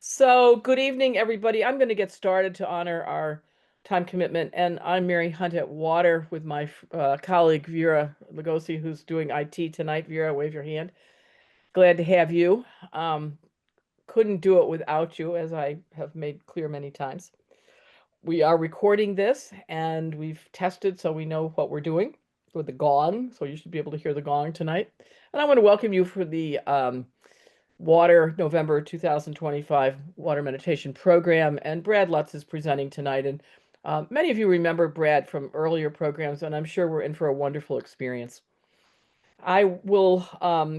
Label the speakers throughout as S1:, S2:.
S1: So, good evening, everybody. I'm going to get started to honor our time commitment. And I'm Mary Hunt at Water with my colleague Vera Lugosi, who's doing IT tonight. Vera, wave your hand. Glad to have you. Um, couldn't do it without you, as I have made clear many times. We are recording this and we've tested so we know what we're doing with the gong. So, you should be able to hear the gong tonight. And I want to welcome you for the Water November 2025 Water Meditation Program. And Brad Lutz is presenting tonight. And many of you remember Brad from earlier programs, and I'm sure we're in for a wonderful experience. I will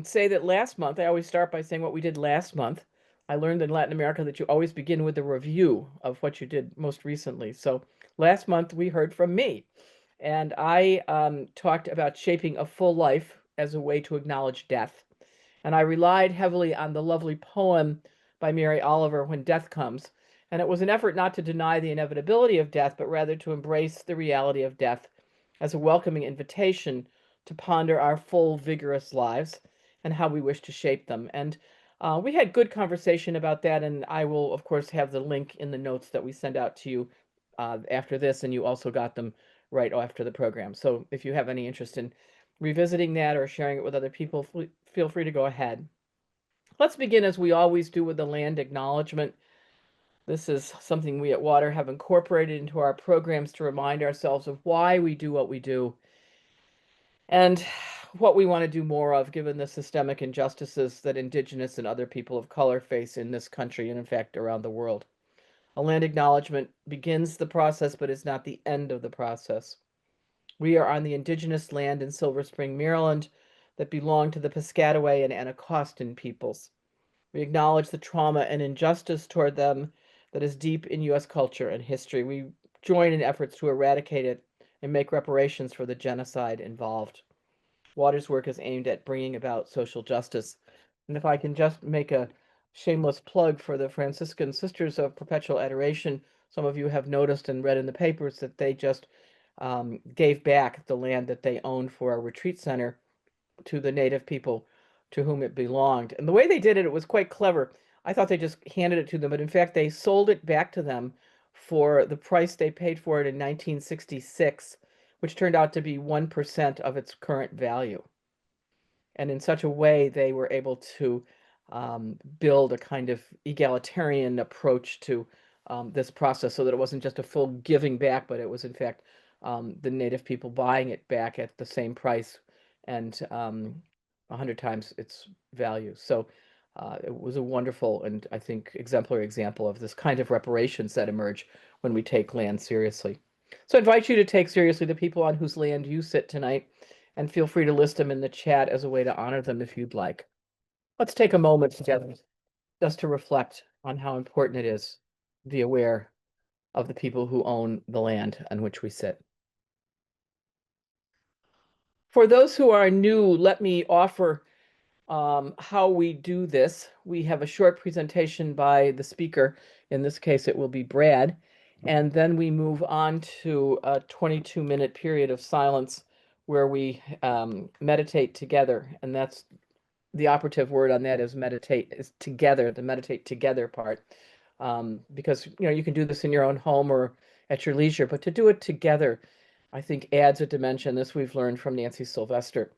S1: say that last month, I always start by saying what we did last month. I learned in Latin America that you always begin with a review of what you did most recently. So last month, we heard from me, and I talked about shaping a full life as a way to acknowledge death. And I relied heavily on the lovely poem by Mary Oliver, When Death Comes. And it was an effort not to deny the inevitability of death, but rather to embrace the reality of death as a welcoming invitation to ponder our full, vigorous lives and how we wish to shape them. And we had good conversation about that. And I will, of course, have the link in the notes that we send out to you after this. And you also got them right after the program. So if you have any interest in revisiting that or sharing it with other people, feel free to go ahead. Let's begin as we always do with the land acknowledgement. This is something we at Water have incorporated into our programs to remind ourselves of why we do what we do and what we want to do more of, given the systemic injustices that Indigenous and other people of color face in this country and, in fact, around the world. A land acknowledgement begins the process, but is not the end of the process. We are on the indigenous land in Silver Spring, Maryland, that belonged to the Piscataway and Anacostan peoples. We acknowledge the trauma and injustice toward them that is deep in U.S. culture and history. We join in efforts to eradicate it and make reparations for the genocide involved. Water's work is aimed at bringing about social justice. And if I can just make a shameless plug for the Franciscan Sisters of Perpetual Adoration, some of you have noticed and read in the papers that they just gave back the land that they owned for a retreat center to the native people to whom it belonged. And the way they did it, it was quite clever. I thought they just handed it to them, but in fact, they sold it back to them for the price they paid for it in 1966, which turned out to be 1% of its current value. And in such a way, they were able to build a kind of egalitarian approach to this process so that it wasn't just a full giving back, but it was, in fact, the native people buying it back at the same price and 100 times its value. So it was a wonderful and, I think, exemplary example of this kind of reparations that emerge when we take land seriously. So I invite you to take seriously the people on whose land you sit tonight, and feel free to list them in the chat as a way to honor them if you'd like. Let's take a moment together just to reflect on how important it is to be aware of the people who own the land on which we sit. For those who are new, let me offer how we do this. We have a short presentation by the speaker. In this case, it will be Brad. And then we move on to a 22-minute period of silence where we meditate together. And that's the operative word on that is meditate, is together, the meditate together part. Because you can do this in your own home or at your leisure, but to do it together, I think adds a dimension. This we've learned from Nancy Sylvester.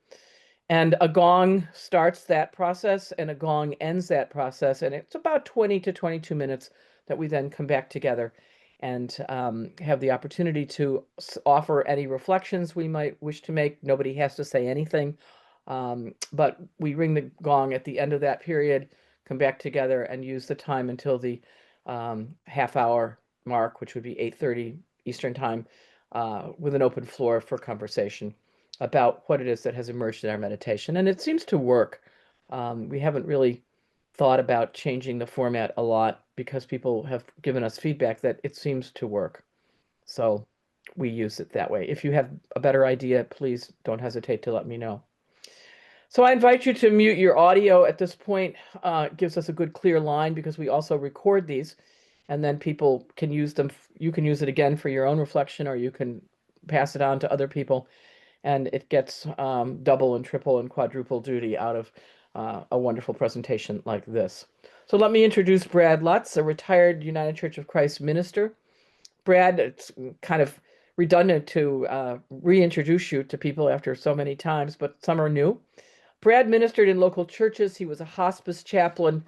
S1: And a gong starts that process and a gong ends that process. And it's about 20 to 22 minutes that we then come back together and have the opportunity to offer any reflections we might wish to make. Nobody has to say anything. But we ring the gong at the end of that period, come back together and use the time until the half hour mark, which would be 8:30 Eastern time, with an open floor for conversation about what it is that has emerged in our meditation. And it seems to work. We haven't really thought about changing the format a lot because people have given us feedback that it seems to work. So we use it that way. If you have a better idea, please don't hesitate to let me know. So I invite you to mute your audio at this point. It gives us a good clear line because we also record these, and then people can use them. You can use it again for your own reflection, or you can pass it on to other people, and it gets double and triple and quadruple duty out of a wonderful presentation like this. So let me introduce Brad Lutz, a retired United Church of Christ minister. Brad, it's kind of redundant to reintroduce you to people after so many times, but some are new. Brad ministered in local churches. He was a hospice chaplain.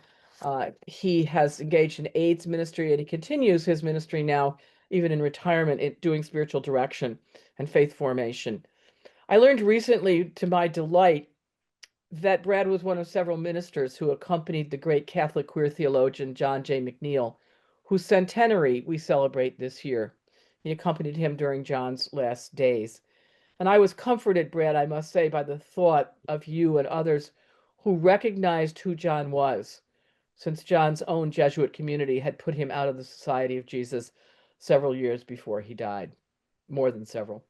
S1: He has engaged in AIDS ministry, and he continues his ministry now, even in retirement, doing spiritual direction and faith formation. I learned recently, to my delight, that Brad was one of several ministers who accompanied the great Catholic queer theologian John J. McNeill, whose centenary we celebrate this year. He accompanied him during John's last days. And I was comforted, Brad, I must say, by the thought of you and others who recognized who John was, since John's own Jesuit community had put him out of the Society of Jesus several years before he died, more than several.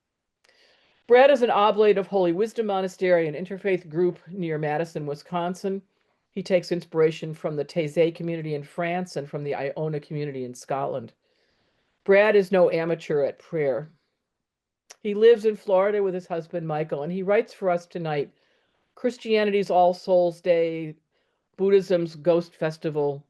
S1: Brad is an oblate of Holy Wisdom Monastery, an interfaith group near Madison, Wisconsin. He takes inspiration from the Taizé community in France and from the Iona community in Scotland. Brad is no amateur at prayer. He lives in Florida with his husband, Michael, and he writes for us tonight. Christianity's All Souls Day, Buddhism's Ghost Festival,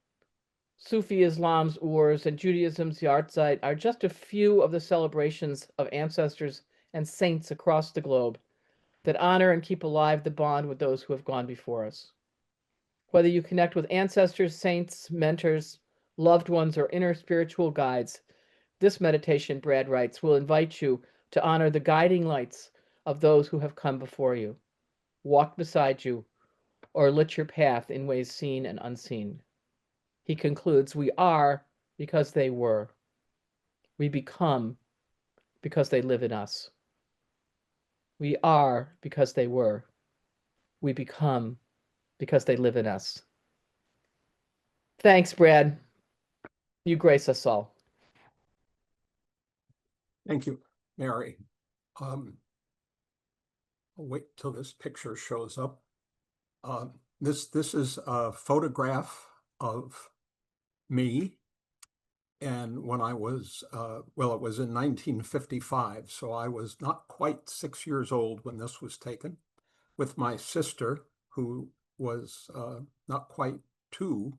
S1: Sufi Islam's Urs, and Judaism's Yahrzeit are just a few of the celebrations of ancestors and saints across the globe that honor and keep alive the bond with those who have gone before us. Whether you connect with ancestors, saints, mentors, loved ones, or inner spiritual guides, this meditation, Brad writes, will invite you to honor the guiding lights of those who have come before you, walked beside you, or lit your path in ways seen and unseen. He concludes, we are because they were. We become because they live in us. We are because they were. We become because they live in us. Thanks, Brad. You grace us all.
S2: Thank you, Mary. I'll wait till this picture shows up. This is a photograph of me, and when I was, well, it was in 1955, so I was not quite 6 years old when this was taken, with my sister, who was not quite 2,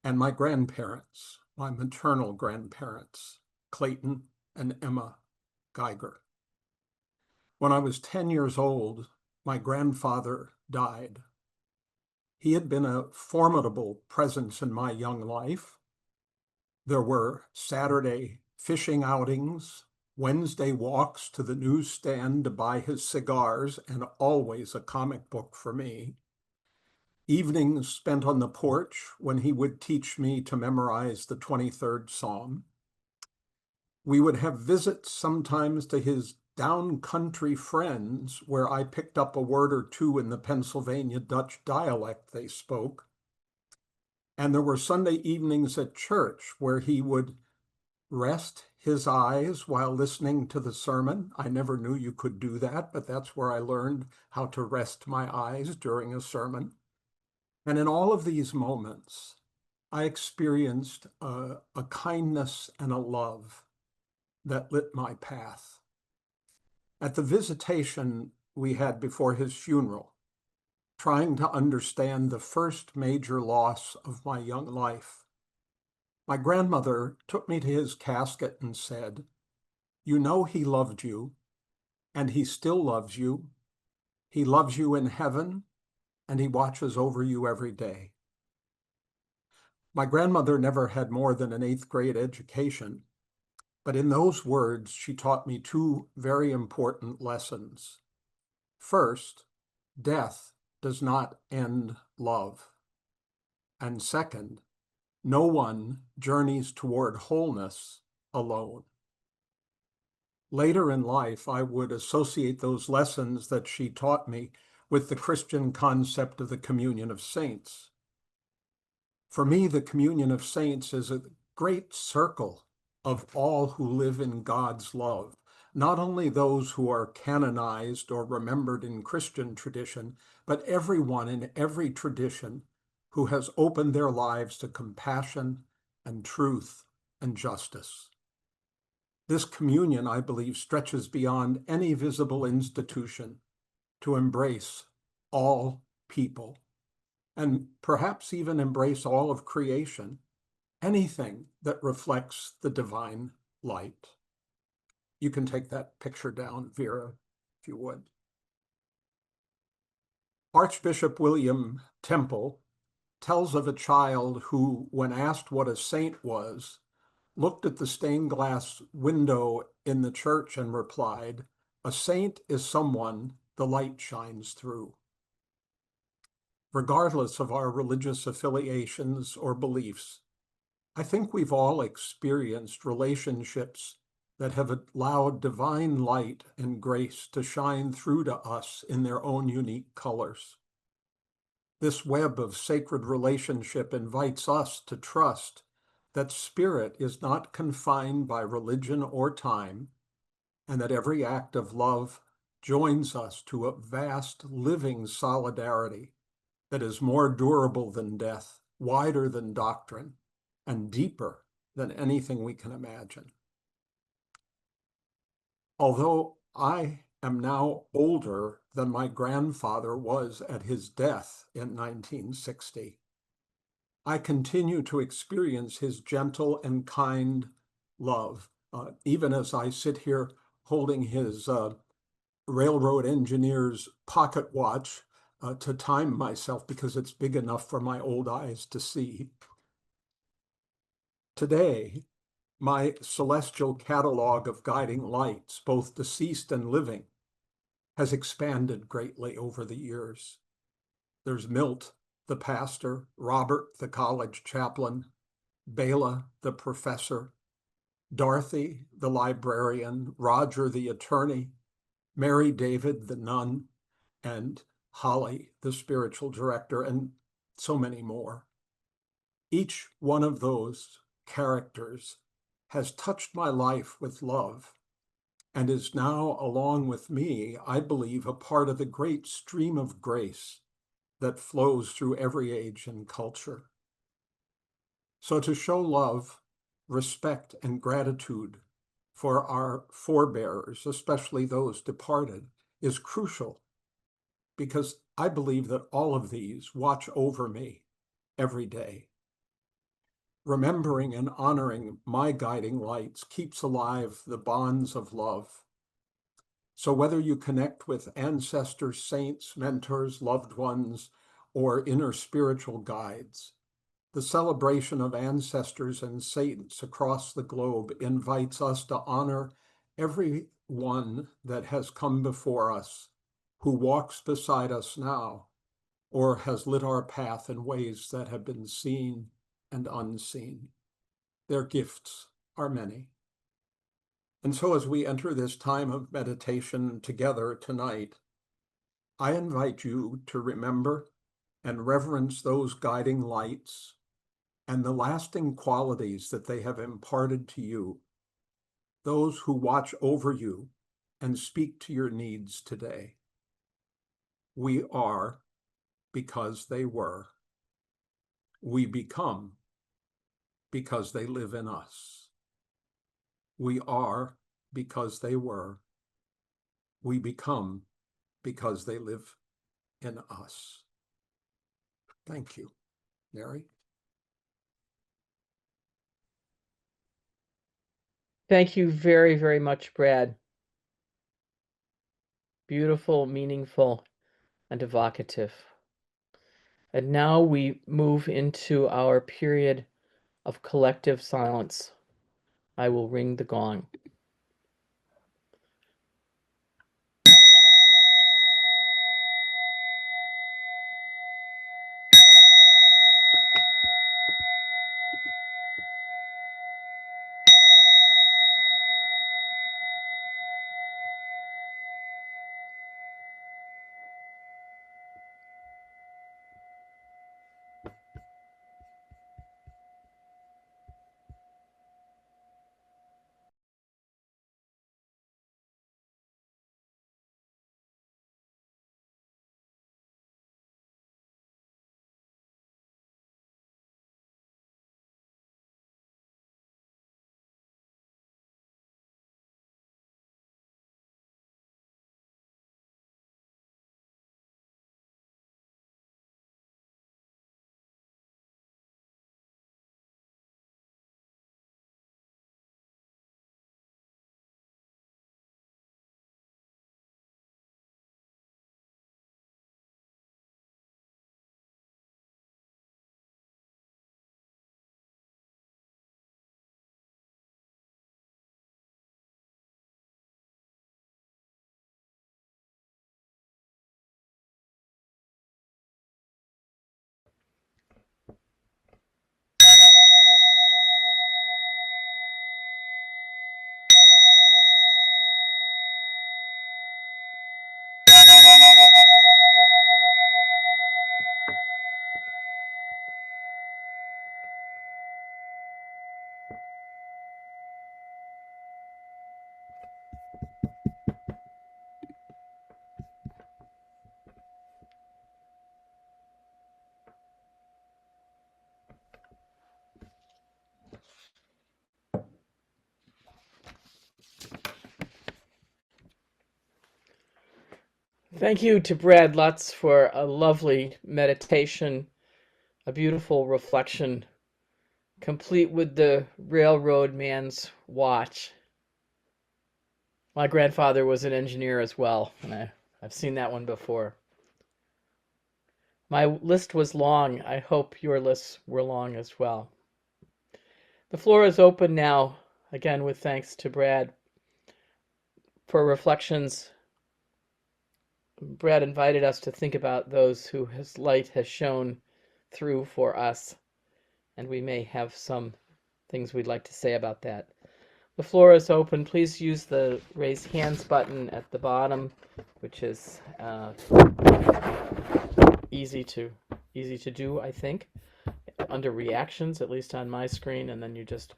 S2: and my grandparents, my maternal grandparents, Clayton and Emma Geiger. When I was 10 years old, my grandfather died. He had been a formidable presence in my young life. There were Saturday fishing outings, Wednesday walks to the newsstand to buy his cigars, and always a comic book for me. Evenings spent on the porch when he would teach me to memorize the 23rd Psalm. We would have visits sometimes to his down-country friends where I picked up a word or two in the Pennsylvania Dutch dialect they spoke. And there were Sunday evenings at church where he would rest his eyes while listening to the sermon. I never knew you could do that, but that's where I learned how to rest my eyes during a sermon. And in all of these moments, I experienced a kindness and a love that lit my path. At the visitation we had before his funeral, trying to understand the first major loss of my young life, my grandmother took me to his casket and said, "You know he loved you, and he still loves you. He loves you in heaven, and he watches over you every day." My grandmother never had more than an 8th grade education, but in those words, she taught me 2 very important lessons. First, death does not end love. And second, no one journeys toward wholeness alone. Later in life, I would associate those lessons that she taught me with the Christian concept of the communion of saints. For me, the communion of saints is a great circle of all who live in God's love, not only those who are canonized or remembered in Christian tradition, but everyone in every tradition who has opened their lives to compassion and truth and justice. This communion, I believe, stretches beyond any visible institution to embrace all people and perhaps even embrace all of creation, anything that reflects the divine light. You can take that picture down, Vera, if you would. Archbishop William Temple tells of a child who, when asked what a saint was, looked at the stained glass window in the church and replied, "A saint is someone the light shines through." Regardless of our religious affiliations or beliefs, I think we've all experienced relationships that have allowed divine light and grace to shine through to us in their own unique colors. This web of sacred relationship invites us to trust that spirit is not confined by religion or time, and that every act of love joins us to a vast living solidarity that is more durable than death, wider than doctrine, and deeper than anything we can imagine. Although I am now older than my grandfather was at his death in 1960, I continue to experience his gentle and kind love, even as I sit here holding his railroad engineer's pocket watch to time myself because it's big enough for my old eyes to see. Today, my celestial catalog of guiding lights, both deceased and living, has expanded greatly over the years. There's Milt, the pastor, Robert, the college chaplain, Bela, the professor, Dorothy, the librarian, Roger, the attorney, Mary David, the nun, and Holly, the spiritual director, and so many more. Each one of those characters has touched my life with love and is now, along with me, I believe, a part of the great stream of grace that flows through every age and culture. So to show love, respect, and gratitude for our forebears, especially those departed, is crucial because I believe that all of these watch over me every day. Remembering and honoring my guiding lights keeps alive the bonds of love. So whether you connect with ancestors, saints, mentors, loved ones, or inner spiritual guides, the celebration of ancestors and saints across the globe invites us to honor every one that has come before us, who walks beside us now, or has lit our path in ways that have been seen and unseen. Their gifts are many. And so as we enter this time of meditation together tonight, I invite you to remember and reverence those guiding lights and the lasting qualities that they have imparted to you, those who watch over you and speak to your needs today. We are because they were. We become because they live in us. We are because they were. We become because they live in us. Thank you, Mary.
S1: Thank you very, very much, Brad. Beautiful, meaningful, and evocative. And now we move into our period of collective silence. I will ring the gong. Thank you to Brad Lutz for a lovely meditation, a beautiful reflection, complete with the railroad man's watch. My grandfather was an engineer as well, and I've seen that one before. My list was long. I hope your lists were long as well. The floor is open now, again with thanks to Brad for reflections. Brad invited us to think about those who his light has shone through for us, and we may have some things we'd like to say about that. The floor is open. Please use the raise hands button at the bottom, which is easy to do, I think, under reactions, at least on my screen, and then you just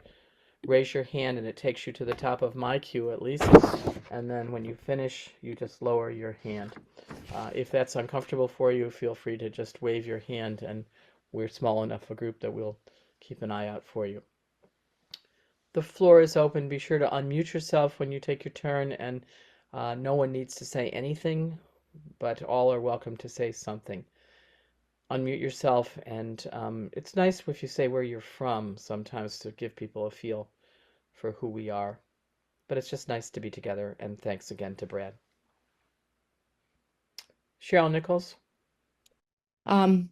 S1: raise your hand and it takes you to the top of my queue at least, and then when you finish you just lower your hand. If that's uncomfortable for you, feel free to just wave your hand, and we're small enough a group that we'll keep an eye out for you. The floor is open. Be sure to unmute yourself when you take your turn, and no one needs to say anything, but all are welcome to say something. Unmute yourself, and it's nice if you say where you're from sometimes to give people a feel for who we are. But it's just nice to be together, and thanks again to Brad. Cheryl Nichols.
S3: I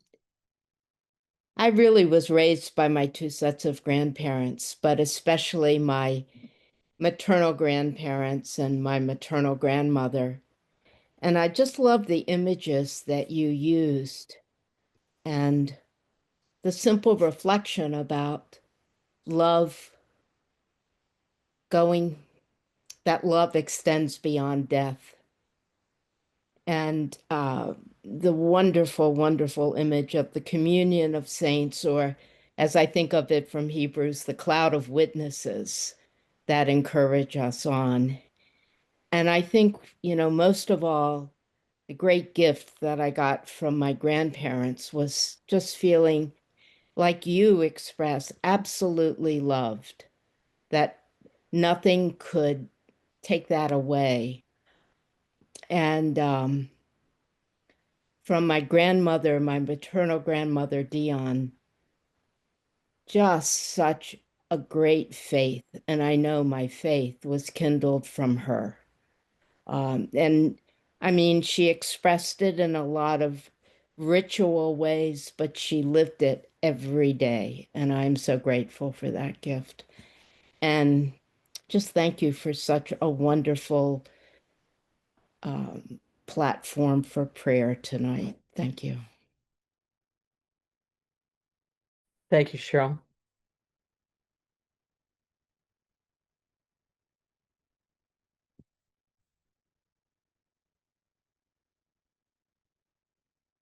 S3: really was raised by my two sets of grandparents, but especially my maternal grandparents and my maternal grandmother. And I just love the images that you used and the simple reflection about love that love extends beyond death. And the wonderful, wonderful image of the communion of saints, or as I think of it from Hebrews, the cloud of witnesses that encourage us on. And I think, most of all, the great gift that I got from my grandparents was just feeling like you express, absolutely loved, that nothing could take that away. And from my grandmother, my maternal grandmother, Dion, just such a great faith. And I know my faith was kindled from her. And I mean, she expressed it in a lot of ritual ways, but she lived it every day. And I'm so grateful for that gift. And just thank you for such a wonderful platform for prayer tonight. Thank you.
S1: Thank you, Cheryl.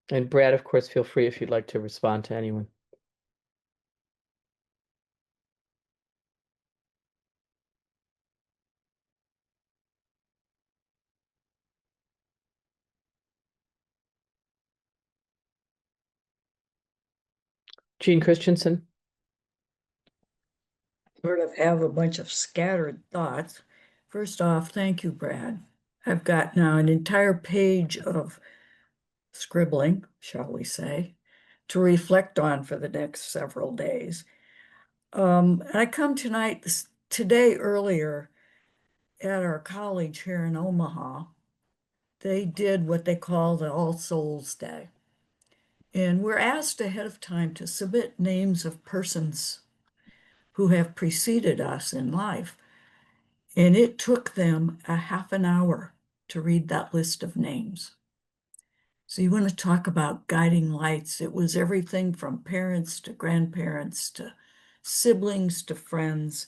S1: And Brad, of course, feel free if you'd like to respond to anyone. Gene Christensen.
S4: Sort of have a bunch of scattered thoughts. First off, thank you, Brad. I've got now an entire page of scribbling, shall we say, to reflect on for the next several days. I come today earlier at our college here in Omaha. They did what they call the All Souls Day. And we're asked ahead of time to submit names of persons who have preceded us in life. And it took them a half an hour to read that list of names. So you want to talk about guiding lights. It was everything from parents to grandparents to siblings to friends.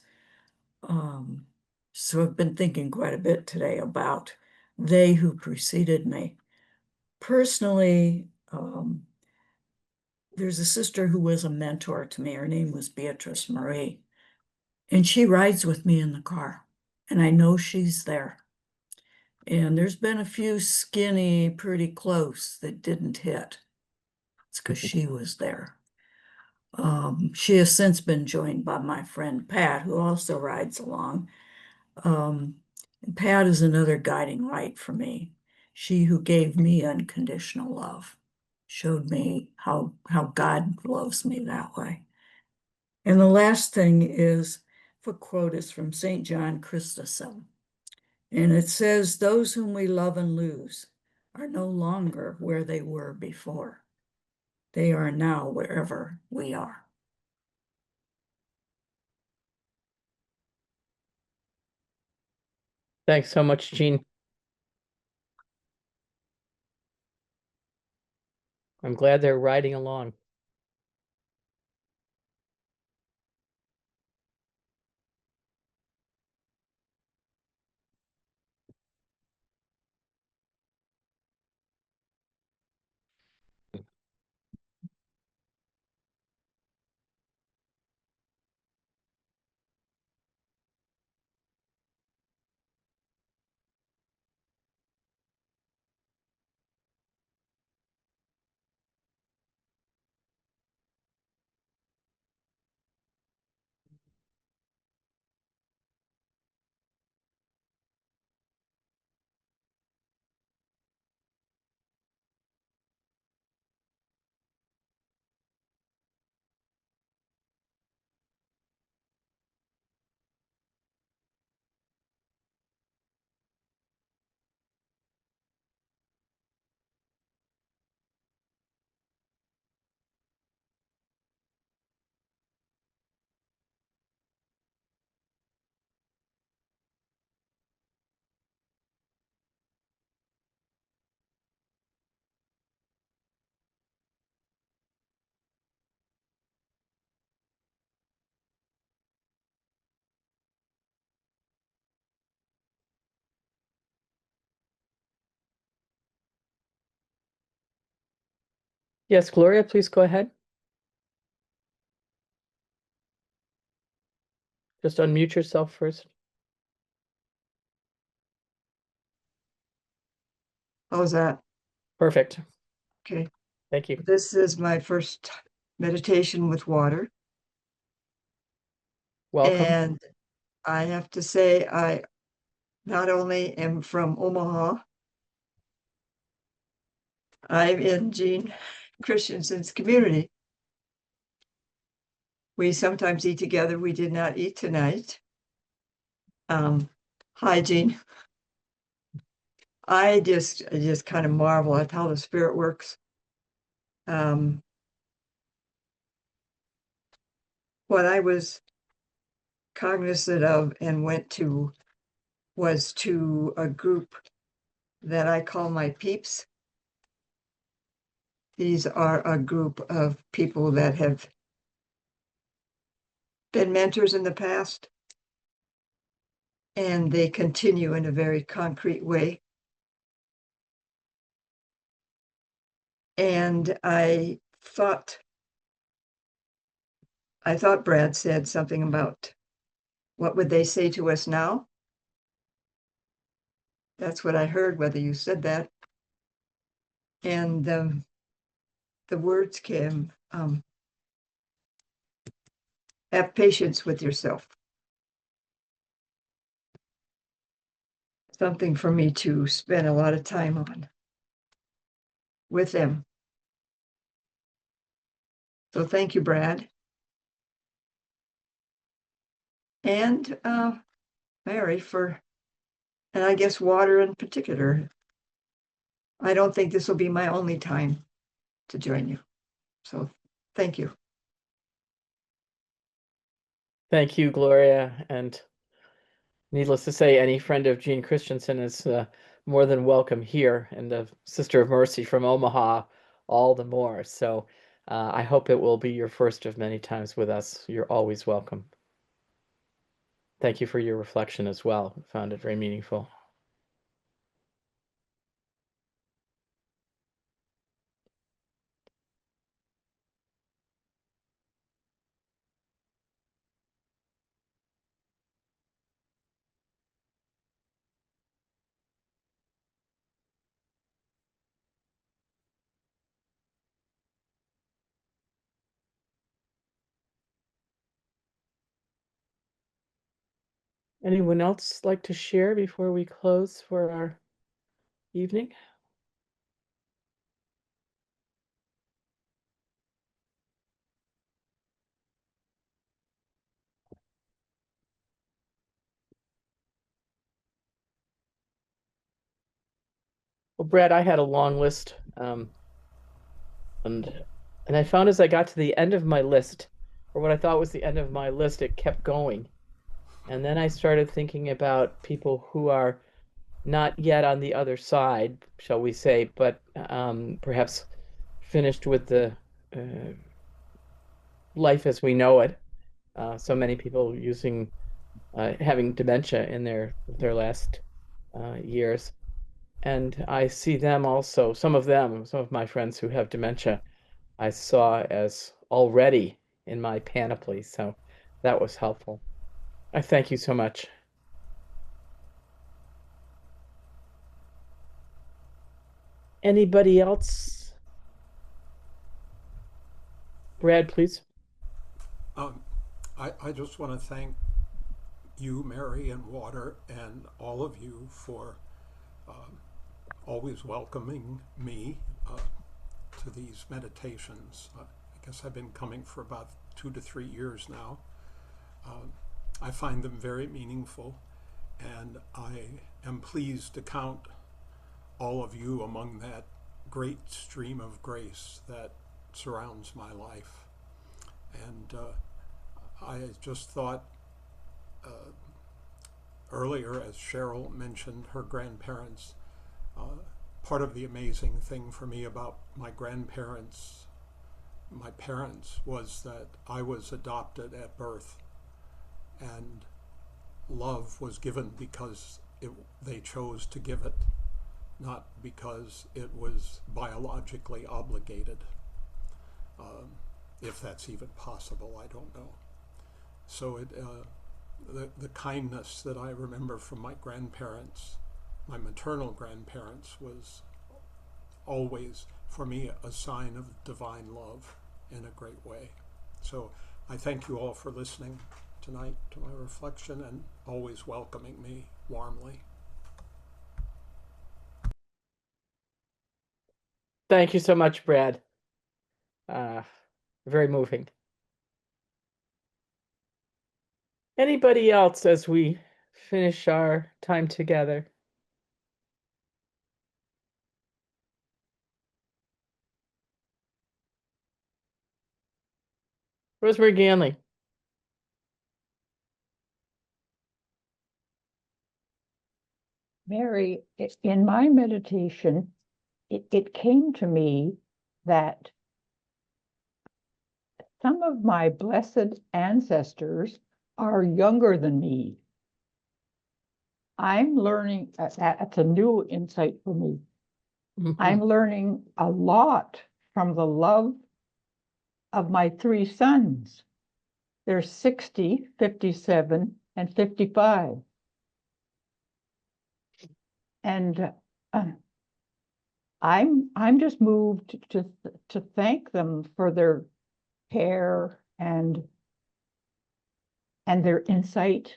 S4: So I've been thinking quite a bit today about they who preceded me. Personally, there's a sister who was a mentor to me. Her name was Beatrice Marie. And she rides with me in the car. And I know she's there. And there's been a few skinny, pretty close that didn't hit. It's because she was there. She has since been joined by my friend Pat, who also rides along. Pat is another guiding light for me. she who gave me unconditional love, showed me how God loves me that way. And the last thing is, the quote is from St. John Chrysostom. And it says, those whom we love and lose are no longer where they were before. They are now wherever we are.
S1: Thanks so much, Jean. I'm glad they're riding along. Yes, Gloria, please go ahead. Just unmute yourself first.
S5: How's that?
S1: Perfect.
S5: Okay.
S1: Thank you.
S5: This is my first meditation with water.
S1: Welcome.
S5: And I have to say, I not only am from Omaha, I'm in Jean Christensen's community. We sometimes eat together. We did not eat tonight. Hi, Jean. I just kind of marvel at how the spirit works. What I was cognizant of and went to was to a group that I call my peeps. These are a group of people that have been mentors in the past, and they continue in a very concrete way. And I thought Brad said something about what would they say to us now? That's what I heard, whether you said that. And the words came, have patience with yourself. Something for me to spend a lot of time on with them. So thank you, Brad. And Mary, and I guess water in particular. I don't think this will be my only time to join you. So thank you.
S1: Thank you, Gloria. And needless to say, any friend of Jean Christensen is more than welcome here, and the Sister of Mercy from Omaha, all the more. So I hope it will be your first of many times with us. You're always welcome. Thank you for your reflection as well. I found it very meaningful. Anyone else like to share before we close for our evening. Well, Brad, I had a long list, and I found as I got to the end of my list, or what I thought was the end of my list, it kept going. And then I started thinking about people who are not yet on the other side, shall we say, but perhaps finished with the life as we know it. So many people having dementia in their last years. And I see them also, some of my friends who have dementia, I saw as already in my panoply. So that was helpful. I thank you so much. Anybody else? Brad, please.
S2: I just want to thank you, Mary, and Water, and all of you for always welcoming me to these meditations. I guess I've been coming for about 2 to 3 years now. I find them very meaningful, and I am pleased to count all of you among that great stream of grace that surrounds my life. And I just thought earlier, as Cheryl mentioned her grandparents, part of the amazing thing for me about my grandparents, my parents, was that I was adopted at birth, and love was given because they chose to give it, not because it was biologically obligated. If that's even possible, I don't know. So the kindness that I remember from my grandparents, my maternal grandparents, was always, for me, a sign of divine love in a great way. So I thank you all for listening tonight to my reflection and always welcoming me warmly.
S1: Thank you so much, Brad. Very moving. Anybody else as we finish our time together? Rosemary Ganley.
S6: Mary, in my meditation, it came to me that some of my blessed ancestors are younger than me. I'm learning, that's a new insight for me. I'm learning a lot from the love of my 3 sons. They're 60, 57, and 55. And I'm just moved to thank them for their care and their insight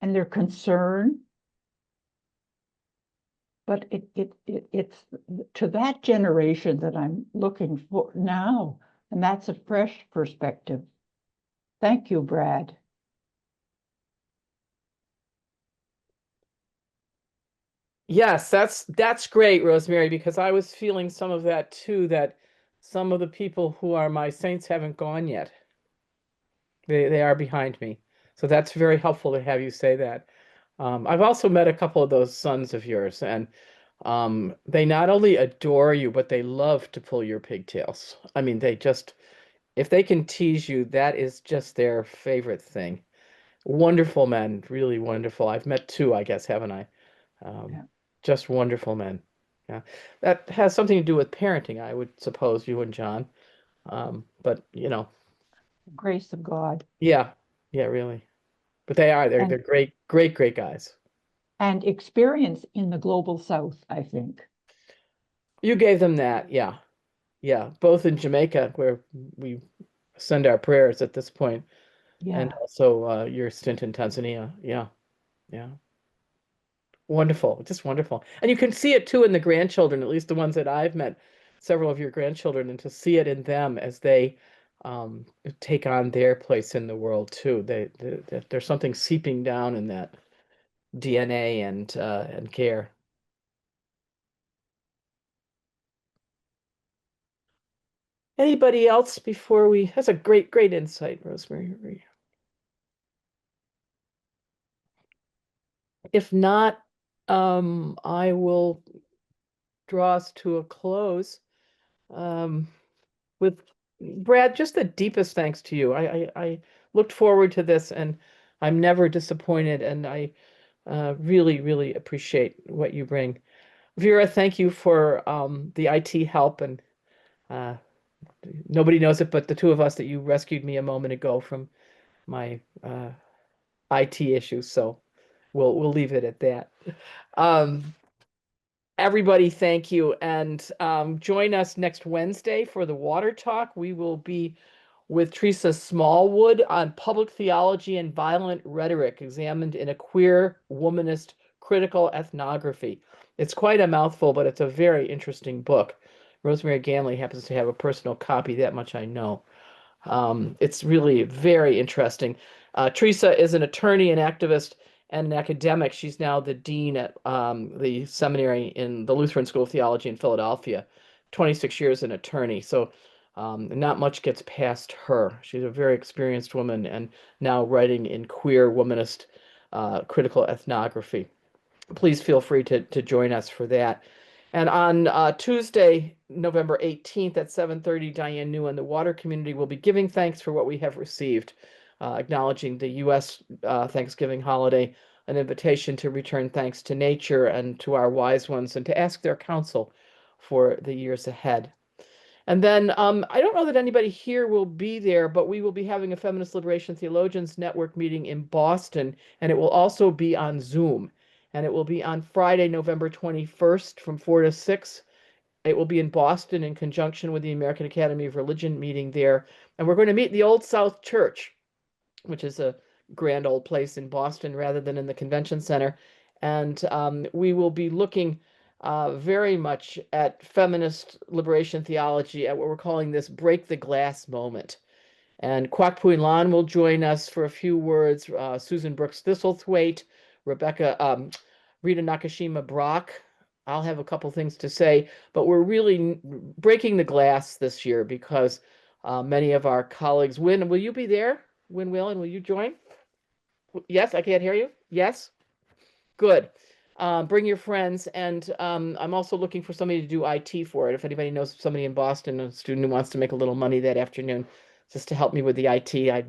S6: and their concern. But it's to that generation that I'm looking for now, and that's a fresh perspective. Thank you, Brad.
S1: Yes, that's great, Rosemary, because I was feeling some of that too, that some of the people who are my saints haven't gone yet. They are behind me. So that's very helpful to have you say that. I've also met a couple of those sons of yours, and they not only adore you, but they love to pull your pigtails. I mean, if they can tease you, that is just their favorite thing. Wonderful men, really wonderful. I've met 2, I guess, haven't I?
S6: Yeah.
S1: Just wonderful men. Yeah, that has something to do with parenting, I would suppose, you and John. But
S6: Grace of God.
S1: yeah, really. But they're
S6: And
S1: great guys.
S6: experience in the global South, I think.
S1: You gave them that, yeah, both in Jamaica, where we send our prayers at this point, and
S6: Yeah.
S1: also your stint in Tanzania. Yeah. Wonderful, just wonderful. And you can see it too in the grandchildren, at least the ones that I've met, several of your grandchildren, and to see it in them as they take on their place in the world too. There's something seeping down in that DNA and care. Anybody else before we? That's a great, great insight, Rosemary. If not, I will draw us to a close with Brad, just the deepest thanks to you. I looked forward to this and I'm never disappointed, and I really, really appreciate what you bring. Vera, thank you for the IT help, and nobody knows it but the two of us that you rescued me a moment ago from my IT issues. So we'll leave it at that. Everybody, thank you, and join us next Wednesday for the Water Talk. We will be with Teresa Smallwood on public theology and violent rhetoric examined in a queer womanist critical ethnography. It's quite a mouthful, but it's a very interesting book. Rosemary Ganley happens to have a personal copy, that much I know. It's really very interesting. Teresa is an attorney and activist and an academic. She's now the dean at the seminary in the Lutheran School of Theology in Philadelphia, 26 years an attorney. So not much gets past her. She's a very experienced woman and now writing in queer womanist critical ethnography. Please feel free to join us for that. And on Tuesday, November 18th at 7:30, Diane New and the Water Community will be giving thanks for what we have received, acknowledging the U.S. Thanksgiving holiday, an invitation to return thanks to nature and to our wise ones, and to ask their counsel for the years ahead. And then I don't know that anybody here will be there, but we will be having a Feminist Liberation Theologians Network meeting in Boston, and it will also be on Zoom. And it will be on Friday, November 21st from 4 to 6. It will be in Boston in conjunction with the American Academy of Religion meeting there. And we're going to meet in the Old South Church, which is a grand old place in Boston rather than in the convention center. And we will be looking very much at feminist liberation theology, at what we're calling this break the glass moment. And Kwak Pui Lan will join us for a few words. Susan Brooks Thistlethwaite, Rita Nakashima Brock. I'll have a couple things to say, but we're really breaking the glass this year because many of our colleagues. Win, will you be there? Win will, and will you join? Yes, I can't hear you. Yes? Good. Bring your friends, and I'm also looking for somebody to do IT for it. If anybody knows somebody in Boston, a student who wants to make a little money that afternoon, just to help me with the IT, if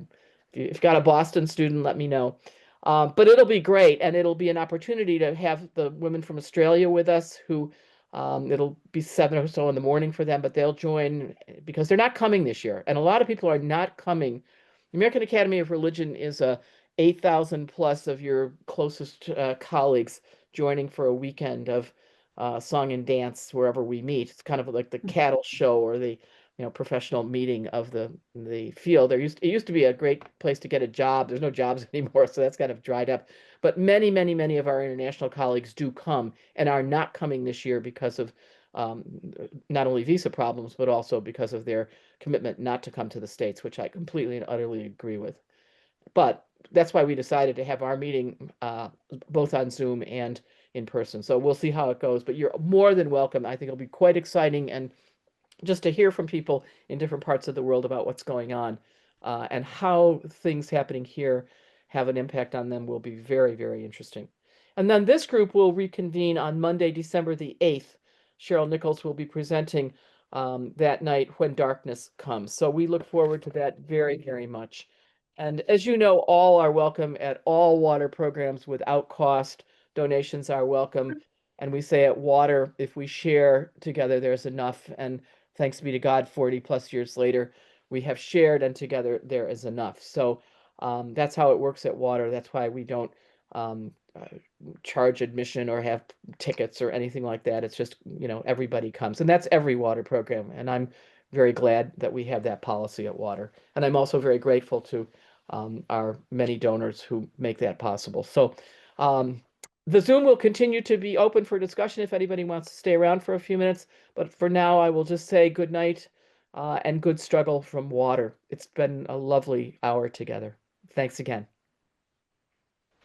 S1: you've got a Boston student, let me know. But it'll be great, and it'll be an opportunity to have the women from Australia with us, who it'll be 7 or so in the morning for them, but they'll join because they're not coming this year, and a lot of people are not coming. The American Academy of Religion is 8,000 plus of your closest colleagues joining for a weekend of song and dance wherever we meet. It's kind of like the cattle show or the professional meeting of the field. It used to be a great place to get a job. There's no jobs anymore, so that's kind of dried up. But many, many, many of our international colleagues do come and are not coming this year because of not only visa problems, but also because of their commitment not to come to the States, which I completely and utterly agree with. But that's why we decided to have our meeting both on Zoom and in person. So we'll see how it goes, but you're more than welcome. I think it'll be quite exciting, and just to hear from people in different parts of the world about what's going on and how things happening here have an impact on them will be very, very interesting. And then this group will reconvene on Monday, December the 8th. Cheryl Nichols will be presenting that night, When Darkness Comes. So we look forward to that very, very much. And as you know, all are welcome at all water programs without cost. Donations are welcome. And we say at Water, if we share together, there's enough. And thanks be to God, 40 plus years later, we have shared, and together there is enough. So that's how it works at Water. That's why we don't charge admission or have tickets or anything like that. It's just, everybody comes. And that's every Water program. And I'm very glad that we have that policy at Water. And I'm also very grateful to our many donors who make that possible. So The Zoom will continue to be open for discussion if anybody wants to stay around for a few minutes. But for now, I will just say good night and good struggle from water. It's been a lovely hour together. Thanks again.